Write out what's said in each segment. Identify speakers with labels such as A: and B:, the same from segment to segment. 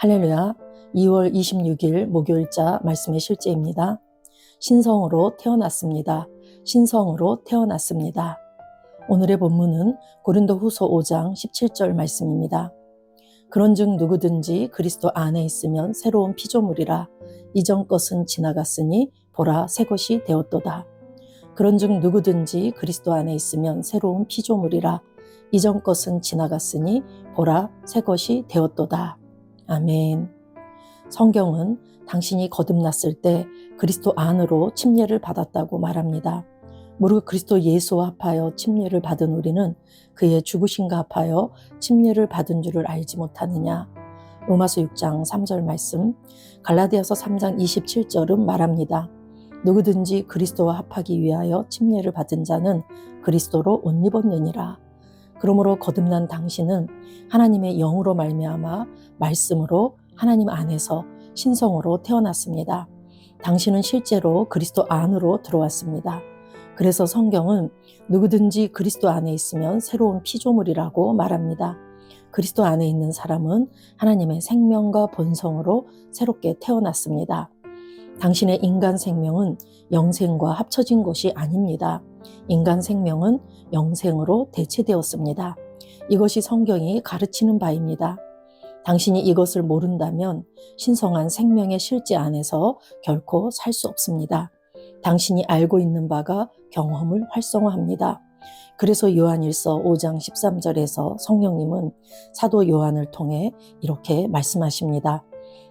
A: 할렐루야. 2월 26일 목요일자 말씀의 실제입니다. 신성으로 태어났습니다. 신성으로 태어났습니다. 오늘의 본문은 고린도후서 5장 17절 말씀입니다. 그런즉 누구든지 그리스도 안에 있으면 새로운 피조물이라. 이전 것은 지나갔으니 보라 새 것이 되었도다. 그런즉 누구든지 그리스도 안에 있으면 새로운 피조물이라. 이전 것은 지나갔으니 보라 새 것이 되었도다. 아멘. 성경은 당신이 거듭났을 때 그리스도 안으로 침례를 받았다고 말합니다. 무릇 그리스도 예수와 합하여 침례를 받은 우리는 그의 죽으심과 합하여 침례를 받은 줄을 알지 못하느냐. 로마서 6장 3절 말씀, 갈라디아서 3장 27절은 말합니다. 누구든지 그리스도와 합하기 위하여 침례를 받은 자는 그리스도로 옷 입었느니라. 그러므로 거듭난 당신은 하나님의 영으로 말미암아 말씀으로 하나님 안에서 신성으로 태어났습니다. 당신은 실제로 그리스도 안으로 들어왔습니다. 그래서 성경은 누구든지 그리스도 안에 있으면 새로운 피조물이라고 말합니다. 그리스도 안에 있는 사람은 하나님의 생명과 본성으로 새롭게 태어났습니다. 당신의 인간 생명은 영생과 합쳐진 것이 아닙니다. 인간 생명은 영생으로 대체되었습니다. 이것이 성경이 가르치는 바입니다. 당신이 이것을 모른다면 신성한 생명의 실제 안에서 결코 살 수 없습니다. 당신이 알고 있는 바가 경험을 활성화합니다. 그래서 요한일서 5장 13절에서 성령님은 사도 요한을 통해 이렇게 말씀하십니다.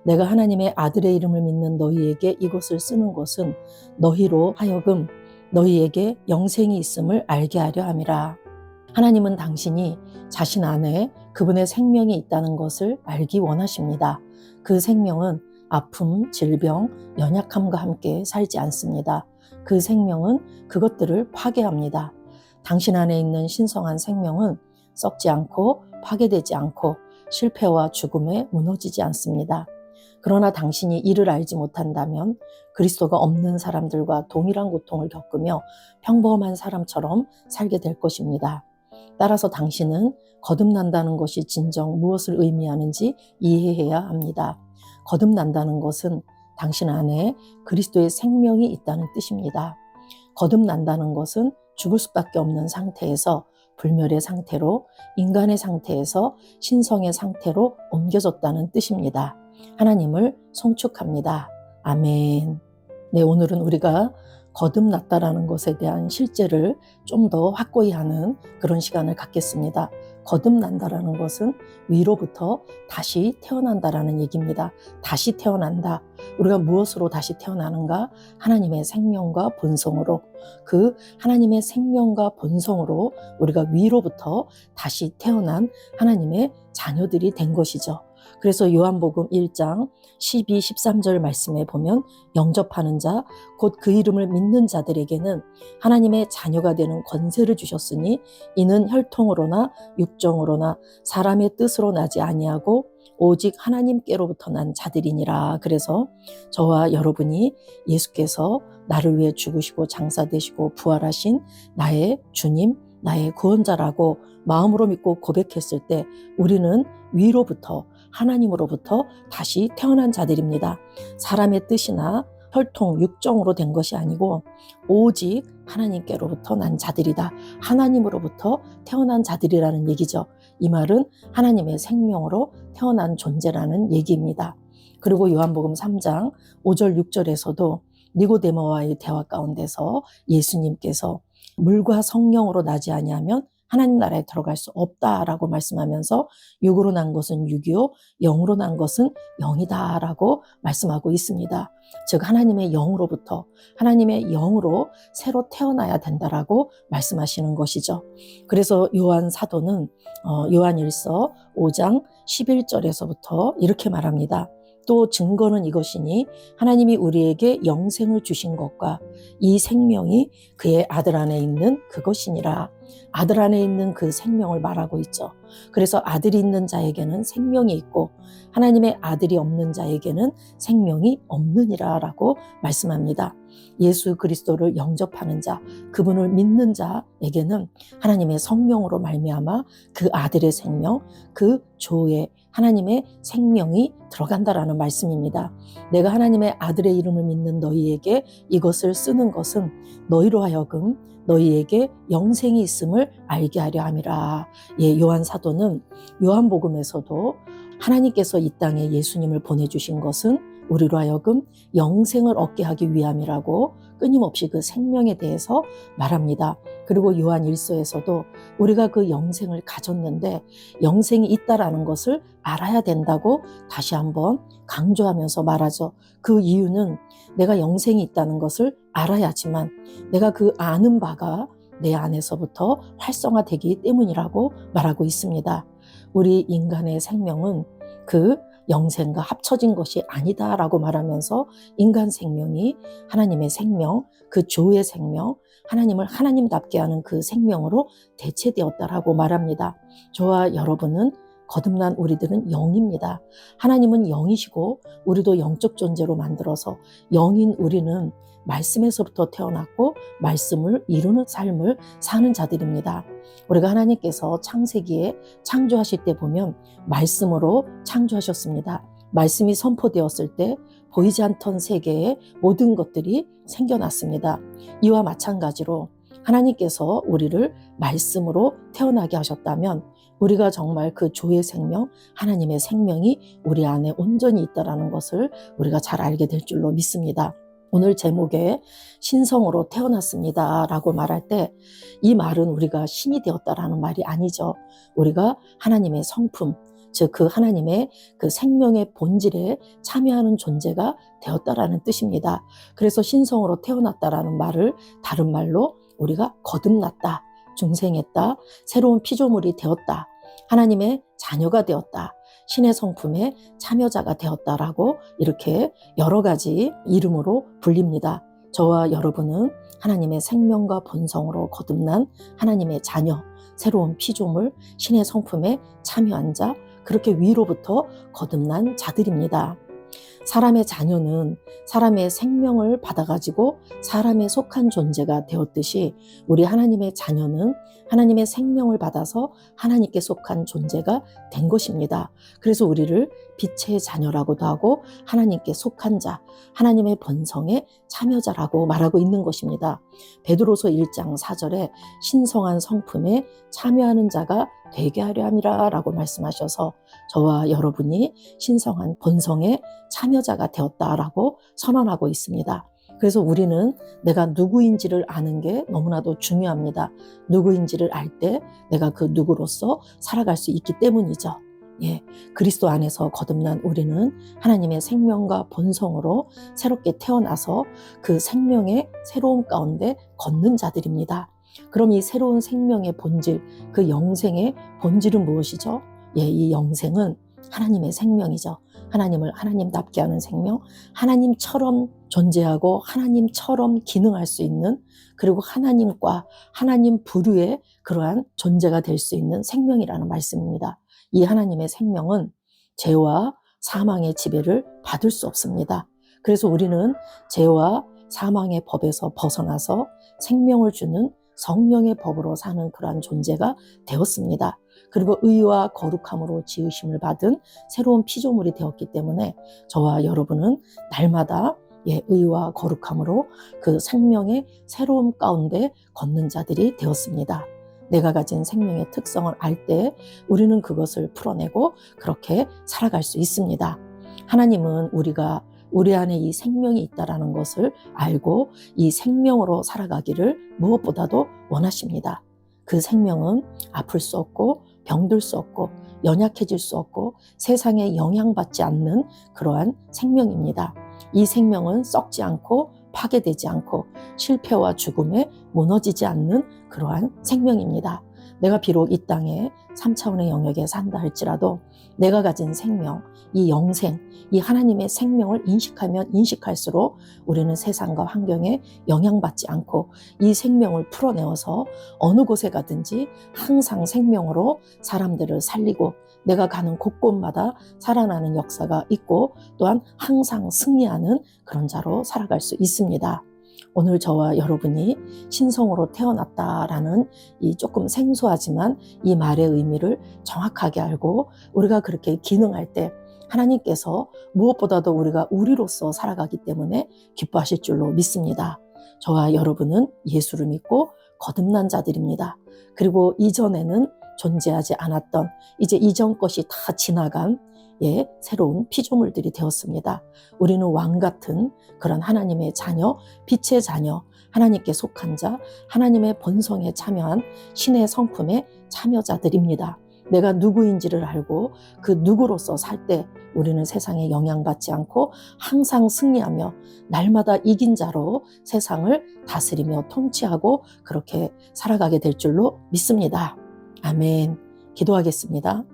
A: 내가 하나님의 아들의 이름을 믿는 너희에게 이것을 쓰는 것은 너희로 하여금 너희에게 영생이 있음을 알게 하려 함이라. 하나님은 당신이 자신 안에 그분의 생명이 있다는 것을 알기 원하십니다. 그 생명은 아픔, 질병, 연약함과 함께 살지 않습니다. 그 생명은 그것들을 파괴합니다. 당신 안에 있는 신성한 생명은 썩지 않고 파괴되지 않고 실패와 죽음에 무너지지 않습니다. 그러나 당신이 이를 알지 못한다면 그리스도가 없는 사람들과 동일한 고통을 겪으며 평범한 사람처럼 살게 될 것입니다. 따라서 당신은 거듭난다는 것이 진정 무엇을 의미하는지 이해해야 합니다. 거듭난다는 것은 당신 안에 그리스도의 생명이 있다는 뜻입니다. 거듭난다는 것은 죽을 수밖에 없는 상태에서 불멸의 상태로 인간의 상태에서 신성의 상태로 옮겨졌다는 뜻입니다. 하나님을 송축합니다. 아멘. 네, 오늘은 우리가 거듭났다라는 것에 대한 실제를 좀 더 확고히 하는 그런 시간을 갖겠습니다. 거듭난다라는 것은 위로부터 다시 태어난다라는 얘기입니다. 다시 태어난다. 우리가 무엇으로 다시 태어나는가? 하나님의 생명과 본성으로. 그 하나님의 생명과 본성으로 우리가 위로부터 다시 태어난 하나님의 자녀들이 된 것이죠. 그래서 요한복음 1장 12, 13절 말씀에 보면 영접하는 자, 곧 그 이름을 믿는 자들에게는 하나님의 자녀가 되는 권세를 주셨으니 이는 혈통으로나 육정으로나 사람의 뜻으로 나지 아니하고 오직 하나님께로부터 난 자들이니라. 그래서 저와 여러분이 예수께서 나를 위해 죽으시고 장사되시고 부활하신 나의 주님, 나의 구원자라고 마음으로 믿고 고백했을 때 우리는 위로부터 하나님으로부터 다시 태어난 자들입니다. 사람의 뜻이나 혈통, 육정으로 된 것이 아니고 오직 하나님께로부터 난 자들이다. 하나님으로부터 태어난 자들이라는 얘기죠. 이 말은 하나님의 생명으로 태어난 존재라는 얘기입니다. 그리고 요한복음 3장 5절 6절에서도 니고데모와의 대화 가운데서 예수님께서 물과 성령으로 나지 아니하면 하나님 나라에 들어갈 수 없다라고 말씀하면서 육으로 난 것은 육이요 영으로 난 것은 영이다라고 말씀하고 있습니다. 즉 하나님의 영으로부터 하나님의 영으로 새로 태어나야 된다라고 말씀하시는 것이죠. 그래서 요한 사도는 요한일서 5장 11절에서부터 이렇게 말합니다. 또 증거는 이것이니 하나님이 우리에게 영생을 주신 것과 이 생명이 그의 아들 안에 있는 그것이니라. 아들 안에 있는 그 생명을 말하고 있죠. 그래서 아들이 있는 자에게는 생명이 있고 하나님의 아들이 없는 자에게는 생명이 없느니라 라고 말씀합니다. 예수 그리스도를 영접하는 자, 그분을 믿는 자에게는 하나님의 성령으로 말미암아 그 아들의 생명, 그 조에 하나님의 생명이 들어간다라는 말씀입니다. 내가 하나님의 아들의 이름을 믿는 너희에게 이것을 쓰는 것은 너희로 하여금 너희에게 영생이 있음을 알게 하려 함이라. 예, 요한 사도는 요한복음에서도 하나님께서 이 땅에 예수님을 보내주신 것은 우리로 하여금 영생을 얻게 하기 위함이라고 끊임없이 그 생명에 대해서 말합니다. 그리고 요한 1서에서도 우리가 그 영생을 가졌는데 영생이 있다라는 것을 알아야 된다고 다시 한번 강조하면서 말하죠. 그 이유는 내가 영생이 있다는 것을 알아야지만 내가 그 아는 바가 내 안에서부터 활성화되기 때문이라고 말하고 있습니다. 우리 인간의 생명은 그 영생과 합쳐진 것이 아니다라고 말하면서 인간 생명이 하나님의 생명, 그 조의 생명, 하나님을 하나님답게 하는 그 생명으로 대체되었다라고 말합니다. 저와 여러분은 거듭난 우리들은 영입니다. 하나님은 영이시고 우리도 영적 존재로 만들어서 영인 우리는 말씀에서부터 태어났고 말씀을 이루는 삶을 사는 자들입니다. 우리가 하나님께서 창세기에 창조하실 때 보면 말씀으로 창조하셨습니다. 말씀이 선포되었을 때 보이지 않던 세계의 모든 것들이 생겨났습니다. 이와 마찬가지로 하나님께서 우리를 말씀으로 태어나게 하셨다면 우리가 정말 그 조의 생명, 하나님의 생명이 우리 안에 온전히 있다는 것을 우리가 잘 알게 될 줄로 믿습니다. 오늘 제목에 신성으로 태어났습니다 라고 말할 때 이 말은 우리가 신이 되었다라는 말이 아니죠. 우리가 하나님의 성품, 즉 그 하나님의 그 생명의 본질에 참여하는 존재가 되었다라는 뜻입니다. 그래서 신성으로 태어났다라는 말을 다른 말로 우리가 거듭났다, 중생했다, 새로운 피조물이 되었다, 하나님의 자녀가 되었다, 신의 성품에 참여자가 되었다라고 이렇게 여러 가지 이름으로 불립니다. 저와 여러분은 하나님의 생명과 본성으로 거듭난 하나님의 자녀, 새로운 피조물, 신의 성품에 참여한 자, 그렇게 위로부터 거듭난 자들입니다. 사람의 자녀는 사람의 생명을 받아가지고 사람에 속한 존재가 되었듯이 우리 하나님의 자녀는 하나님의 생명을 받아서 하나님께 속한 존재가 된 것입니다. 그래서 우리를 빛의 자녀라고도 하고 하나님께 속한 자, 하나님의 본성의 참여자라고 말하고 있는 것입니다. 베드로서 1장 4절에 신성한 성품에 참여하는 자가 되게 하려 함이라 라고 말씀하셔서 저와 여러분이 신성한 본성의 참여자가 되었다라고 선언하고 있습니다. 그래서 우리는 내가 누구인지를 아는 게 너무나도 중요합니다. 누구인지를 알 때 내가 그 누구로서 살아갈 수 있기 때문이죠. 예, 그리스도 안에서 거듭난 우리는 하나님의 생명과 본성으로 새롭게 태어나서 그 생명의 새로움 가운데 걷는 자들입니다. 그럼 이 새로운 생명의 본질, 그 영생의 본질은 무엇이죠? 예, 이 영생은 하나님의 생명이죠. 하나님을 하나님답게 하는 생명, 하나님처럼 존재하고 하나님처럼 기능할 수 있는, 그리고 하나님과 하나님 부류의 그러한 존재가 될 수 있는 생명이라는 말씀입니다. 이 하나님의 생명은 죄와 사망의 지배를 받을 수 없습니다. 그래서 우리는 죄와 사망의 법에서 벗어나서 생명을 주는 성령의 법으로 사는 그러한 존재가 되었습니다. 그리고 의와 거룩함으로 지으심을 받은 새로운 피조물이 되었기 때문에 저와 여러분은 날마다 의와 거룩함으로 그 생명의 새로움 가운데 걷는 자들이 되었습니다. 내가 가진 생명의 특성을 알 때 우리는 그것을 풀어내고 그렇게 살아갈 수 있습니다. 하나님은 우리가 우리 안에 이 생명이 있다는 것을 알고 이 생명으로 살아가기를 무엇보다도 원하십니다. 그 생명은 아플 수 없고 병들 수 없고 연약해질 수 없고 세상에 영향받지 않는 그러한 생명입니다. 이 생명은 썩지 않고 파괴되지 않고 실패와 죽음에 무너지지 않는 그러한 생명입니다. 내가 비록 이 땅에 3차원의 영역에 산다 할지라도 내가 가진 생명, 이 영생, 이 하나님의 생명을 인식하면 인식할수록 우리는 세상과 환경에 영향받지 않고 이 생명을 풀어내어서 어느 곳에 가든지 항상 생명으로 사람들을 살리고 내가 가는 곳곳마다 살아나는 역사가 있고 또한 항상 승리하는 그런 자로 살아갈 수 있습니다. 오늘 저와 여러분이 신성으로 태어났다라는 이 조금 생소하지만 이 말의 의미를 정확하게 알고 우리가 그렇게 기능할 때 하나님께서 무엇보다도 우리가 우리로서 살아가기 때문에 기뻐하실 줄로 믿습니다. 저와 여러분은 예수를 믿고 거듭난 자들입니다. 그리고 이전에는 존재하지 않았던 이제 이전 것이 다 지나간 새로운 피조물들이 되었습니다. 우리는 왕 같은 그런 하나님의 자녀, 빛의 자녀, 하나님께 속한 자, 하나님의 본성에 참여한 신의 성품의 참여자들입니다. 내가 누구인지를 알고 그 누구로서 살 때 우리는 세상에 영향받지 않고 항상 승리하며 날마다 이긴 자로 세상을 다스리며 통치하고 그렇게 살아가게 될 줄로 믿습니다. 아멘. 기도하겠습니다.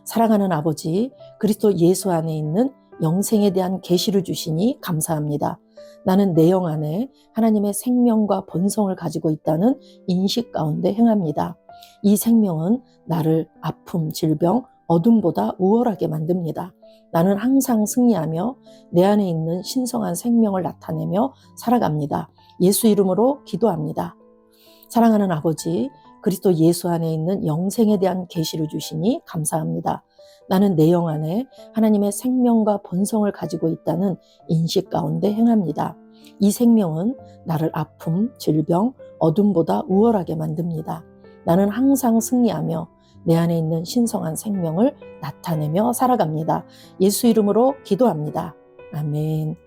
A: 사랑하는 아버지, 그리스도 예수 안에 있는 영생에 대한 계시를 주시니 감사합니다. 나는 내 영 안에 하나님의 생명과 본성을 가지고 있다는 인식 가운데 행합니다. 이 생명은 나를 아픔, 질병, 어둠보다 우월하게 만듭니다. 나는 항상 승리하며 내 안에 있는 신성한 생명을 나타내며 살아갑니다. 예수 이름으로 기도합니다. 사랑하는 아버지, 그리스도 예수 안에 있는 영생에 대한 계시를 주시니 감사합니다. 나는 내 영 안에 하나님의 생명과 본성을 가지고 있다는 인식 가운데 행합니다. 이 생명은 나를 아픔, 질병, 어둠보다 우월하게 만듭니다. 나는 항상 승리하며 내 안에 있는 신성한 생명을 나타내며 살아갑니다. 예수 이름으로 기도합니다. 아멘.